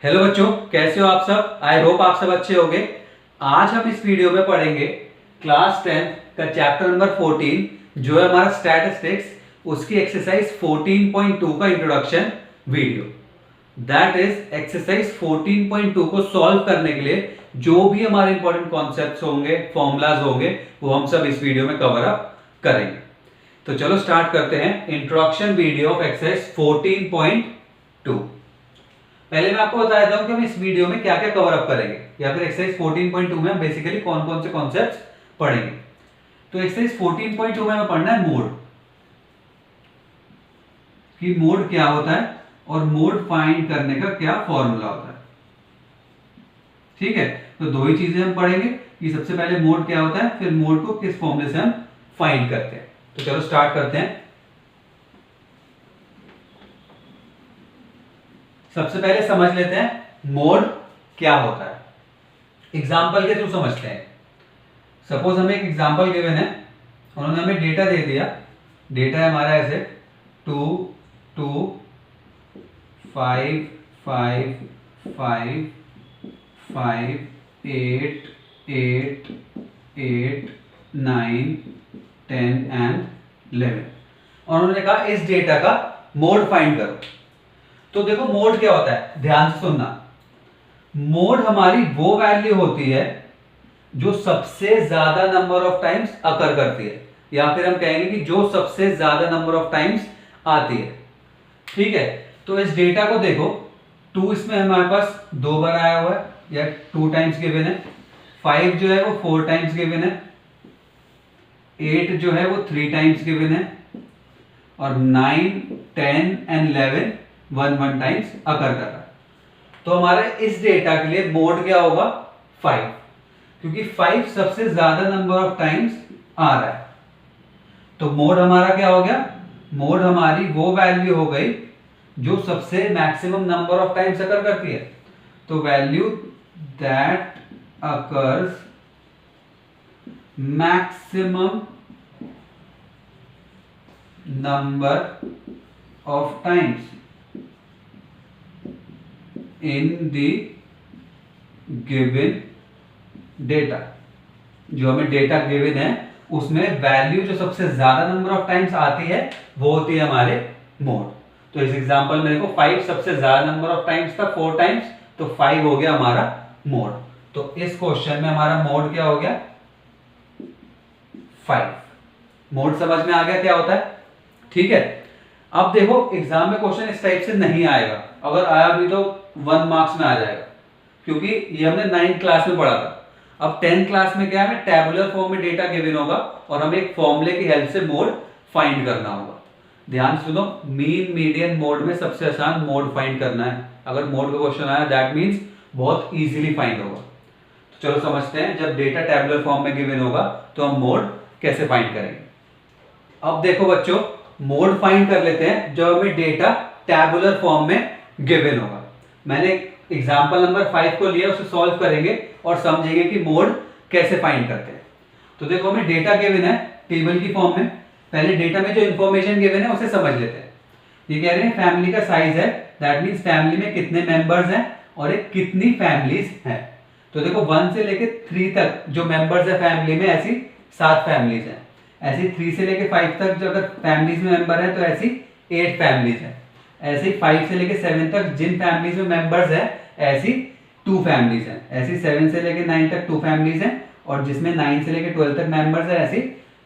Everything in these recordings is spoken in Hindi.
हेलो बच्चों, कैसे हो आप सब। आई होप आप सब अच्छे होंगे। आज हम इस वीडियो में पढ़ेंगे क्लास 10 का चैप्टर नंबर 14 जो है हमारा स्टैटिस्टिक्स, उसकी एक्सरसाइज 14.2 का introduction video. That is exercise 14.2 को सॉल्व करने के लिए जो भी हमारे इंपॉर्टेंट कॉन्सेप्ट्स होंगे, फॉर्मूलाज होंगे, वो हम सब इस वीडियो में कवर अप करेंगे। तो चलो स्टार्ट करते हैं इंट्रोडक्शन वीडियो ऑफ एक्सरसाइज 14.2। पहले मैं आपको बताया था कि हम इस वीडियो में क्या क्या कवर अप करेंगे, या फिर एक्सरसाइज 14.2 में हम बेसिकली कौन कौन से कॉन्सेप्ट्स पढ़ेंगे। तो एक्सरसाइज 14.2 में हमें पढ़ना है मोड, कि मोड क्या होता है और मोड फाइंड करने का क्या फॉर्मूला होता है। ठीक है, तो दो ही चीजें हम पढ़ेंगे कि सबसे पहले मोड क्या होता है, फिर मोड को किस फॉर्मूले से हम फाइंड करते हैं। तो चलो स्टार्ट करते हैं। सबसे पहले समझ लेते हैं मोड क्या होता है। एग्जाम्पल के थ्रू समझते हैं। सपोज हमें एक एग्जाम्पल गिवन है, उन्होंने हमें डेटा दे दिया। डेटा है हमारा ऐसे 2 2 5 5 5 5 8 8 8 9 10 एंड 11 और उन्होंने कहा इस डेटा का मोड फाइंड करो। तो देखो मोड क्या होता है, ध्यान से सुनना। मोड हमारी वो वैल्यू होती है जो सबसे ज्यादा नंबर ऑफ टाइम्स अकर करती है, या फिर हम कहेंगे कि जो सबसे ज्यादा नंबर ऑफ टाइम्स आती है। ठीक है, तो इस डेटा को देखो, 2 इसमें हमारे पास 2 बार आया हुआ है, या 2 टाइम्स गिवन है। 5 जो है वो 4 टाइम्स गिवन है। 8 जो है वो 3 टाइम्स गिवन है, और 9 10 एंड 11 1 टाइम्स अकर कर रहा है। तो हमारे इस डेटा के लिए मोड क्या होगा, 5, क्योंकि 5 सबसे ज्यादा नंबर ऑफ टाइम्स आ रहा है। तो मोड हमारा क्या हो गया, मोड हमारी वो वैल्यू हो गई जो सबसे मैक्सिमम नंबर ऑफ टाइम्स अकर करती है। तो value that occurs maximum number of times in the given data. जो हमें डेटा गिवन है उसमें वैल्यू जो सबसे ज्यादा नंबर ऑफ टाइम्स आती है वो होती है हमारे मोड। तो इस एग्जांपल में देखो 5 सबसे ज्यादा नंबर ऑफ टाइम्स था, 4 टाइम्स, तो 5 हो गया हमारा मोड। तो इस क्वेश्चन में हमारा मोड क्या हो गया, 5। मोड समझ में आ गया क्या होता है। ठीक है, अब देखो एग्जाम में क्वेश्चन इस टाइप से नहीं आएगा, अगर आया भी तो 1 मार्क्स में आ जाएगा, क्योंकि ये हमने 9th क्लास में पढ़ा था। अब 10th क्लास में क्या है, हमें टेबुलर फॉर्म में डेटा गिवन होगा और हमें एक फॉर्मूले की हेल्प से मोड फाइंड करना होगा। ध्यान सुनो, मीन मीडियन मोड में सबसे आसान मोड फाइंड करना है। अगर मोड का क्वेश्चन आया दैट मींस बहुत इजीली फाइंड होगा। तो चलो समझते हैं, जब डेटा टेबुलर फॉर्म में गिवन होगा तो हम मोड कैसे फाइंड करेंगे। अब देखो बच्चों, मोड फाइंड कर लेते हैं जब हमें डेटा टेबुलर फॉर्म में गिवन होगा। मैंने एग्जांपल नंबर 5 को लिया, उसे सॉल्व करेंगे और समझेंगे कि मोड कैसे फाइंड करते हैं। तो देखो हमें डेटा गिवन है टेबल की फॉर्म में। पहले डेटा में जो इंफॉर्मेशन गिवन है उसे समझ लेते हैं। ये कह रहे हैं फैमिली का साइज है, दैट मींस फैमिली में कितने मेंबर्स हैं और एक कितनी फैमिलीज हैं। तो देखो 1 से लेके 3 तक जो मेंबर्स है फैमिली में, ऐसी 7 फैमिलीज हैं। ऐसी 3 से लेके 5 तक जो अगर फैमिलीज में मेंबर है तो ऐसी 8 फैमिलीज हैं। ऐसे 5 से लेके 7 तक जिन फैमिलीज में मेंबर्स है ऐसी 2 फैमिलीज हैं। ऐसी 7 से लेके 9 तक 2 फैमिलीज हैं, और जिसमें 9 से लेके 12 तक मेंबर्स है ऐसी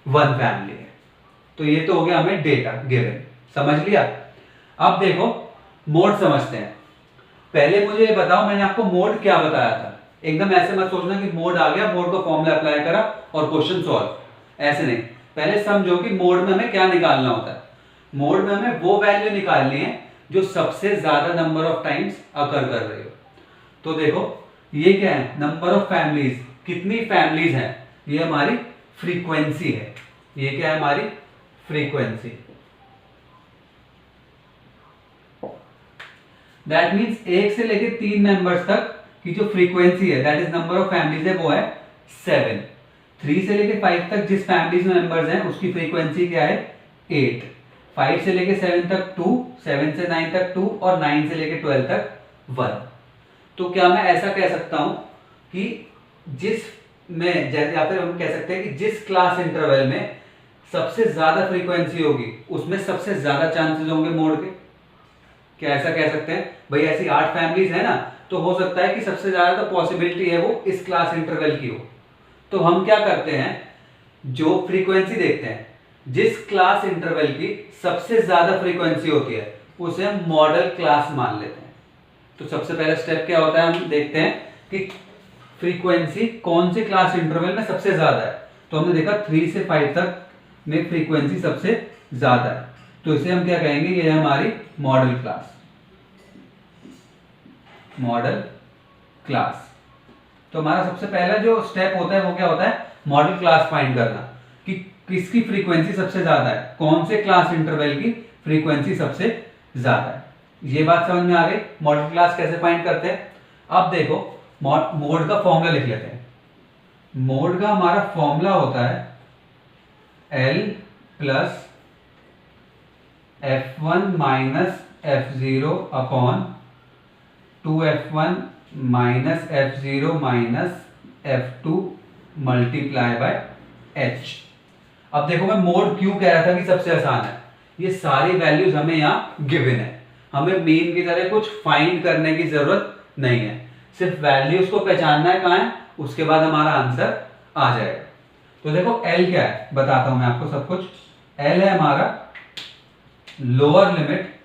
1 फैमिली है। तो ये तो हो गया हमें डेटा गिवन, समझ लिया। अब देखो मोड समझते हैं। पहले मुझे ये बताओ, मैंने आपको मोड क्या बताया था। एकदम ऐसे मत सोचना कि मोड आ गया, मोड को फॉर्मूला अप्लाई करा और क्वेश्चन सॉल्व, ऐसे नहीं। पहले समझो कि मोड में हमें क्या निकालना होता है। मोड में हमें वो वैल्यू निकालनी है जो सबसे ज्यादा नंबर ऑफ टाइम्स अकर कर रही हो। तो देखो ये क्या है, नंबर ऑफ फैमिलीज, कितनी फैमिलीज हैं, ये हमारी फ्रीक्वेंसी है। ये क्या है, हमारी फ्रीक्वेंसी। दैट मींस 1 से लेके 3 मेंबर्स तक की जो फ्रीक्वेंसी है, that is number of families है, वो है 7। 3 से लेके 5 तक जिस फैमिलीज में मेंबर्स हैं उसकी फ्रीक्वेंसी क्या है, 8। 5 से लेके 7 तक 2, 7 से 9 तक 2, और 9 से लेके 12 तक 1। तो क्या मैं ऐसा कह सकता हूं कि जिस में जैसे, या फिर हम कह सकते हैं कि जिस क्लास इंटरवल में सबसे ज्यादा फ्रीक्वेंसी होगी उसमें सबसे ज्यादा चांसेस होंगे मोड के। क्या ऐसा कह सकते हैं भाई? ऐसी 8 फैमिलीज है ना, तो हो सकता है कि सबसे ज्यादा तो पॉसिबिलिटी है वो इस क्लास इंटरवल की हो। तो हम क्या करते हैं, जो फ्रीक्वेंसी देखते हैं, जिस क्लास इंटरवल की सबसे ज्यादा फ्रीक्वेंसी होती है उसे हम मॉडल क्लास मान लेते हैं। तो सबसे पहला स्टेप क्या होता है, हम देखते हैं कि फ्रीक्वेंसी कौन से क्लास इंटरवल में सबसे ज्यादा है। तो हमने देखा 3 से 5 तक में फ्रीक्वेंसी सबसे ज्यादा है, तो इसे हम क्या कहेंगे, ये है हमारी मॉडल क्लास। Model class. तो हमारा सबसे पहला जो स्टेप होता है वो क्या होता है, मॉडल क्लास फाइंड करना कि किसकी फ्रीक्वेंसी सबसे ज्यादा है, कौन से क्लास इंटरवल की फ्रीक्वेंसी सबसे ज्यादा है। ये बात समझ में आ गई। मॉडल क्लास कैसे फाइंड करते हैं? अब देखो, मोड का फॉर्मूला लिख लेते हैं। मोड का हमारा फॉर्मूला होता है L plus F1 minus F0 upon 2F1 minus F0 minus F2 multiply by H। अब देखो, मैं मोड क्यों कह रहा था कि सबसे आसान है, ये सारी वैल्यूज हमें यहाँ गिवन है, हमें मीन की तरह कुछ फाइंड करने की जरूरत नहीं है, सिर्फ वैल्यूज को पहचानना है कहाँ है, उसके बाद हमारा आंसर आ जाएगा। तो देखो L क्या है, बताता हूं मैं आपको सब कुछ। L है हमारा lower limit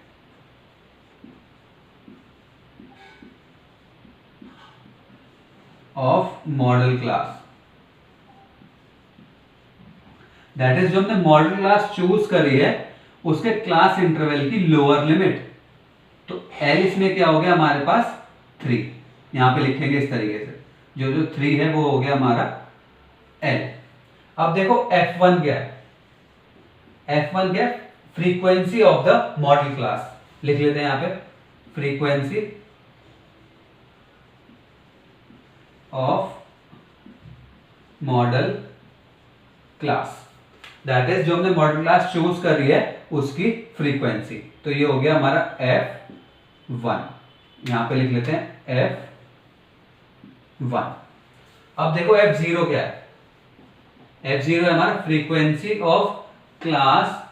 of model class, that is जो हमने मॉडल क्लास चूज करी है उसके क्लास इंटरवल की लोअर लिमिट। तो L इसमें क्या हो गया हमारे पास 3, यहां पे लिखेंगे इस तरीके से, जो जो 3 है वो हो गया हमारा L। अब देखो F1 क्या है, F1 क्या है, frequency of the model class. लिख लेते हैं यहां पे, frequency of model class, that is जो हमने मॉडल क्लास चूज करी है उसकी फ्रीक्वेंसी। तो ये हो गया हमारा F1, यहां पे लिख लेते हैं F1। अब देखो F0 क्या है, F0 है हमारा frequency of class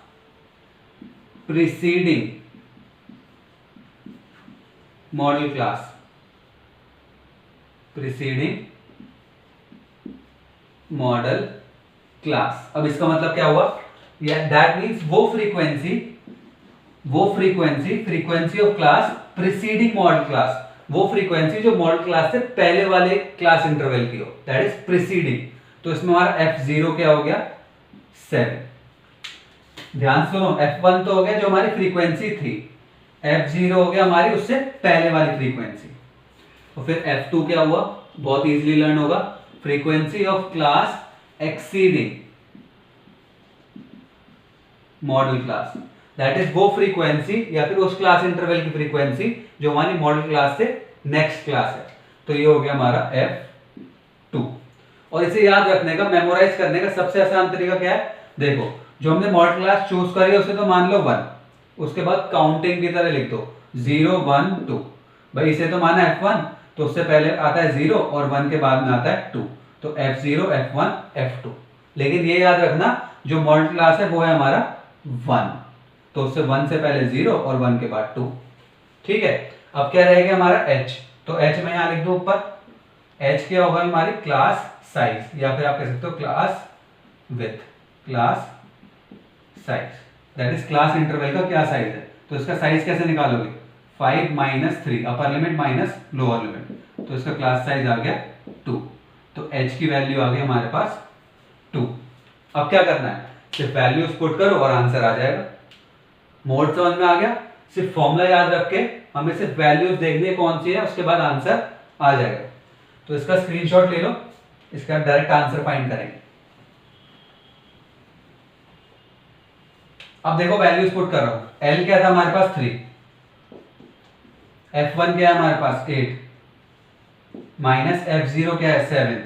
preceding model class, preceding model class. अब इसका मतलब क्या हुआ, दैट मीन्स वो frequency of class preceding model class, वो फ्रीक्वेंसी जो मॉडल क्लास से पहले वाले क्लास इंटरवल की हो, दैट इज प्रीसीडिंग। तो इसमें हमारा F0 क्या हो गया 7। ध्यान सुनो, F1 तो हो गया जो हमारी फ्रीक्वेंसी थी, F0 हो गया हमारी उससे पहले वाली फ्रीक्वेंसी। तो फिर F2 क्या हुआ, बहुत इजीली लर्न होगा, frequency of class exceeding model class, that is वो फ्रीक्वेंसी या फिर उस क्लास इंटरवल की फ्रीक्वेंसी जो हमारी मॉडल क्लास से नेक्स्ट क्लास है। तो ये हो गया हमारा F2। और इसे याद रखने का, मेमोराइज करने का सबसे आसान तरीका क्या है, देखो जो हमने मॉडल क्लास चूज करी है उसे तो मान लो 1, उसके बाद काउंटिंग की तरह लिख दो 0 1 2। भाई इसे तो माना F1, तो उससे पहले आता है 0 और 1 के बाद में आता है 2, तो F0 F1 F2। लेकिन ये याद रखना जो मॉडल क्लास है वो है हमारा 1, तो उससे 1 से पहले 0 और 1 के बाद 2। ठीक है, अब क्या रहेगा हमारा H, तो H मैं यहां लिख दूं ऊपर, H क्या होगा हमारी क्लास साइज, या फिर आप कह सकते हो class with, class size, that is class interval का क्या साइज है। तो इसका साइज कैसे निकालोगे, 5 - 3, upper limit minus lower limit, तो इसका क्लास साइज आ गया 2। तो H की वैल्यू आ गई हमारे पास 2। अब क्या करना है, सिर्फ वैल्यूज पुट करो और आंसर आ जाएगा। मोड समझ में आ गया, सिर्फ फॉर्मूला याद रख के हमें सिर्फ वैल्यूज देखनी है कौन सी है, उसके बाद आंसर आ जाएगा। तो इसका स्क्रीनशॉट ले लो, इसका डायरेक्ट आंसर फाइंड करेंगे। अब देखो वैल्यूज पुट कर रहा हूं, L क्या था हमारे पास 3, F1 क्या है हमारे पास 8 माइनस F0 क्या है 7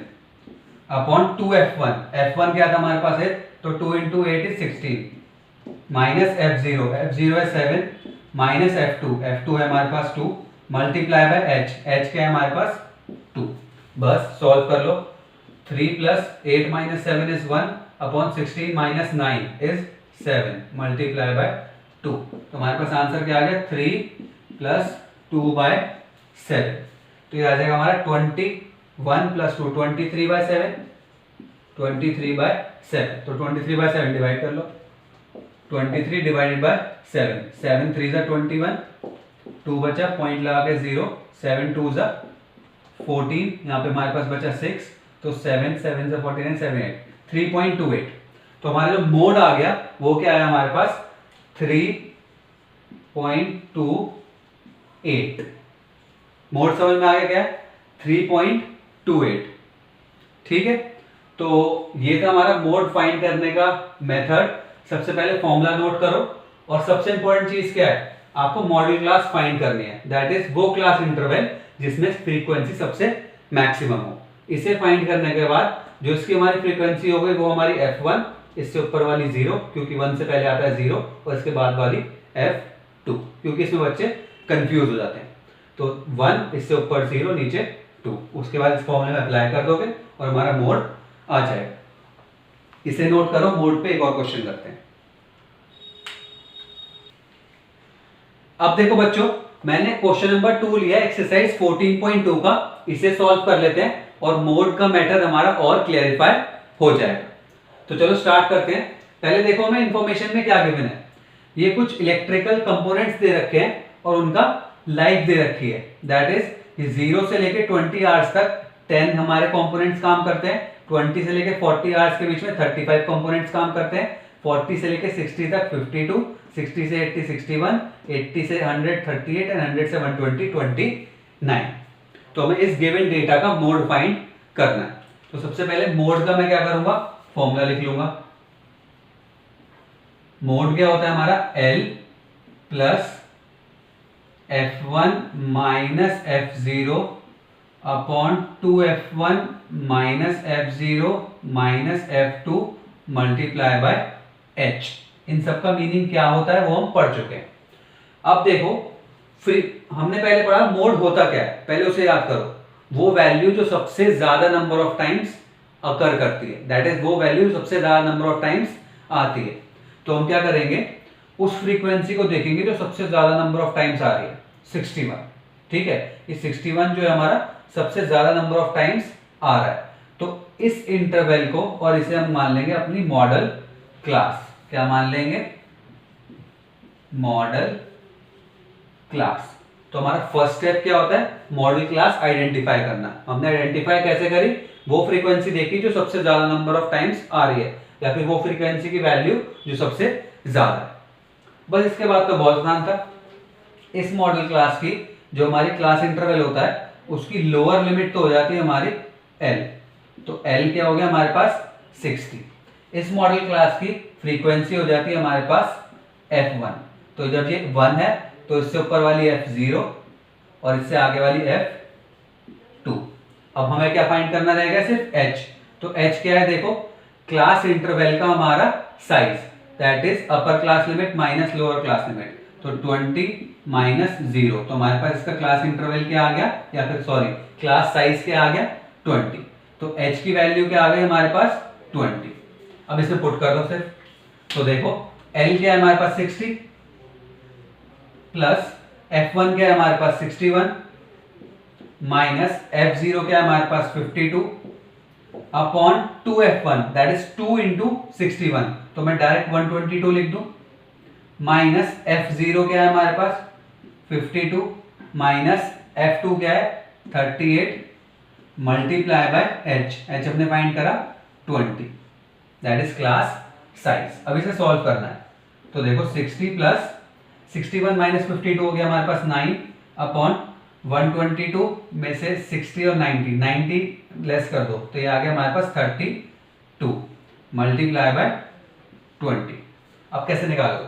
अपॉन 2F1, F1 क्या था हमारे पास 8, तो 2 × 8 = 16 माइनस F0 है 7 माइनस F2 है हमारे पास 2, मल्टीप्लाई बाय एच, एच क्या है हमारे पास 2। बस सॉल्व कर लो। 3 plus 8 minus 7 is 1 upon 16 minus 9 is 7 multiply by 2। तो हमारे पास आंसर क्या आ गया 3 प्लस 2 बाय 7। तो ये आ जाएगा हमारा 21 प्लस 2 23 बाय 7, 23 बाय 7। तो 23 बाय 7 डिवाइड कर लो। 23 डिवाइडेड बाय 7, 7 3 जा 21, 2 बचा, पॉइंट लगा के 0, 7 2 जा 14, यहाँ पे हमारे पास बचा 6, तो 7 7 जा 49, 7 8, 3.28। तो हमारा जो मोड आ गया वो क्या है हमारे पास 3.28। मोड समझ में आ गया क्या है 3.28। ठीक है, तो ये था हमारा मोड फाइंड करने का मेथड। सबसे पहले फॉर्मूला नोट करो, और सबसे इंपॉर्टेंट चीज क्या है, आपको मॉड्यूल क्लास फाइंड करनी है, दैट इज वो क्लास इंटरवल जिसमें फ्रीक्वेंसी सबसे मैक्सिमम हो। इसे फाइंड करने के बाद जो इसकी हमारी फ्रीक्वेंसी हो गई वो हमारी f1, इससे ऊपर वाली 0 क्योंकि 1 से पहले आता है 0, और इसके बाद वाली f2 क्योंकि इसमें बच्चे कंफ्यूज हो जाते हैं। तो 1 इससे ऊपर 0 नीचे 2, उसके बाद इस फॉर्मूले में अप्लाई कर दोगे और हमारा मोड आ जाएगा। इसे नोट करो। मोड पे एक और क्वेश्चन करते हैं। अब देखो बच्चों, मैंने क्वेश्चन नंबर 2 लिया एक्सरसाइज 14.2 का, इसे सॉल्व कर लेते हैं और मोड का मेथड हमारा और क्लैरिफाई हो जाएगा। तो चलो स्टार्ट करते हैं। पहले देखो हमें इंफॉर्मेशन में क्या गिवन है। ये कुछ इलेक्ट्रिकल कंपोनेंट्स दे रखे हैं और उनका लाइफ दे रखी है, दैट इज 0 से लेके 20 आवर्स तक 10 हमारे कंपोनेंट्स काम करते हैं, 20 से लेके 40 आवर्स के बीच में 35 कंपोनेंट्स काम करते हैं, 40 से लेके 60 तक 52, 60 से 80 61, 80 से 100 38 एंड 100 से 120 29। तो हमें इस गिवन डेटा का मोड फाइंड करना है। तो सबसे पहले मोड का मैं क्या करूंगा, फॉर्मूला लिख लूंगा। मोड क्या होता है हमारा L plus F1 minus F0 upon 2F1 minus F0 minus F2 multiply by H। इन सब का मीनिंग क्या होता है वो हम पढ़ चुके हैं। अब देखो, फिर हमने पहले पढ़ा मोड होता क्या है, पहले उसे याद करो। वो वैल्यू जो सबसे ज्यादा नंबर ऑफ टाइम्स अकर करती है, दैट इज वो वैल्यू सबसे ज्यादा नंबर ऑफ टाइम्स आती है। तो हम क्या करेंगे, उस फ्रीक्वेंसी को देखेंगे जो सबसे ज्यादा नंबर ऑफ टाइम्स आ रही है, 61। ठीक है, ये 61 जो है हमारा सबसे ज्यादा नंबर ऑफ टाइम्स आ रहा है। तो इस इंटरवल को और इसे हम मान लेंगे अपनी मॉडल क्लास। क्या मान लेंगे, मॉडल क्लास। तो हमारा फर्स्ट स्टेप क्या होता है, मॉडल क्लास आइडेंटिफाई करना। हमने आइडेंटिफाई कैसे करी, वो फ्रीक्वेंसी देखी जो सबसे ज्यादा नंबर ऑफ टाइम्स आ रही है, या फिर वो फ्रीक्वेंसी की वैल्यू जो सबसे ज्यादा है। बस इसके बाद तो बहुत आसान था। इस मॉडल क्लास की जो हमारी क्लास इंटरवल होता है उसकी लोअर लिमिट तो हो जाती है हमारी L। तो L क्या हो गया हमारे पास 60। इस मॉडल क्लास की फ्रीक्वेंसी हो जाती है हमारे पास F1। तो जब ये 1 है तो इससे ऊपर वाली F0 और इससे आगे वाली F2। अब हमें क्या फाइंड करना रहेगा, सिर्फ H। तो H क्या है, देखो क्लास इंटरवल का हमारा size, that is upper class limit minus lower class limit. तो 20 माइनस 0, तो हमारे पास इसका क्लास इंटरवल क्या आ गया, या फिर सॉरी क्लास साइज क्या आ गया 20। तो H की वैल्यू क्या आ गई हमारे पास 20। अब इसे पुट कर दो सिर्फ। तो देखो L क्या है हमारे पास 60 प्लस F1 क्या है हमारे पास 61 माइनस F0 क्या है हमारे पास 52 upon 2F1 that is 2 into 61। तो मैं डायरेक्ट 122 लिख दूं, माइनस F0 क्या है हमारे पास 52 माइनस F2 क्या है 38 मल्टीप्लाई बाय H। H हमने फाइंड करा 20, दैट इज क्लास साइज। अब इसे सॉल्व करना है। तो देखो 60 प्लस 61 माइनस 52 हो गया हमारे पास 9 अपॉन 122 में से 60 और 90 लेस कर दो, तो ये आ गया हमारे पास 32 मल्टीप्लाई बाय 20। अब कैसे निकालोगे,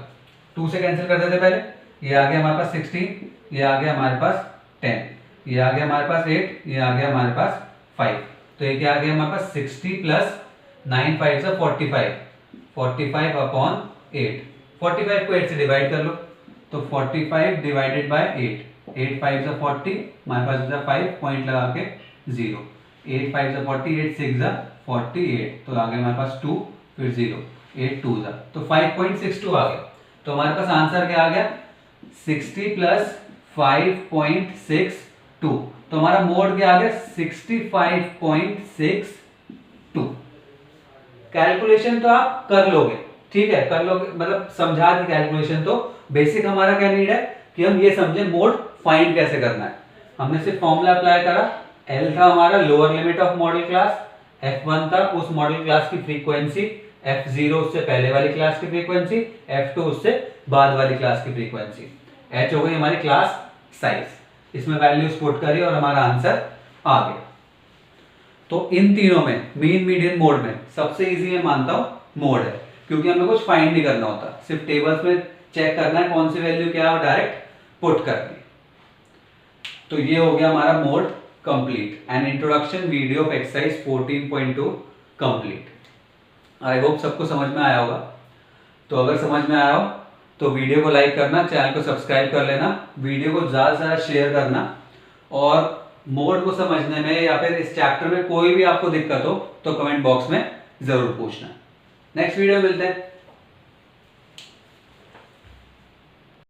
2 से कैंसिल कर देते पहले। ये आ गया हमारे पास 16, ये आ गया हमारे पास 10, ये आ गया हमारे पास 8, ये आ गया हमारे पास 5। तो ये क्या आ गया हमारे पास 60 प्लस 9 5 से 45 अपॉन 8। 45 को 8 से डिवाइड कर लो, तो 45 डिवाइडेड बाय 8 8 5 जा 40, हमारे पास बचा 5, पॉइंट लगा के 0। 8 5 जा 40, 8 6 जा 48, तो आ गया हमारे पास 2, फिर 0, 8 2 जा, तो 5.62 आ गया। तो हमारे पास आंसर क्या आ गया, 60 प्लस 5.62। तो हमारा मोड क्या आ गया, 65.62। कैलकुलेशन तो आप कर लोगे, ठीक है, कर लोगे, मतलब समझा दी कैलकुलेशन। तो बेसिक हमारा क्या नीड है कि हम ये समझे मोड फाइंड कैसे करना है। हमने सिर्फ फॉर्मूला अप्लाई करा, एल था हमारा lower limit of model class, F1 था उस मॉडल क्लास की फ्रीक्वेंसी, F0 उससे पहले वाली क्लास की फ्रीक्वेंसी, F2 उससे बाद वाली क्लास की फ्रीक्वेंसी, H हो गई हमारी क्लास साइज, इसमें वैल्यूज पुट करी और हमारा आंसर आ गया। तो इन तीनों में मीन मीडियन मोड में सबसे इजी मैं मानता हूं मोड है, क्योंकि हमें कुछ फाइंड नहीं करना होता, सिर्फ टेबल्स में चेक करना है कौन सी वैल्यू क्या है और डायरेक्ट पुट करनी है। तो ये हो गया हमारा mode complete, an introduction video of exercise 14.2 complete. I hope सबको समझ में आया होगा। तो अगर समझ में आया हो तो वीडियो को लाइक करना, चैनल को सब्सक्राइब कर लेना, वीडियो को ज़्यादा से ज़्यादा शेयर करना, और मोड को समझने में या फिर इस चैप्टर में कोई भी आपको दिक्कत हो तो कमेंट बॉक्स में ज़रूर पूछना। नेक्स्ट वीडियो मिलते हैं।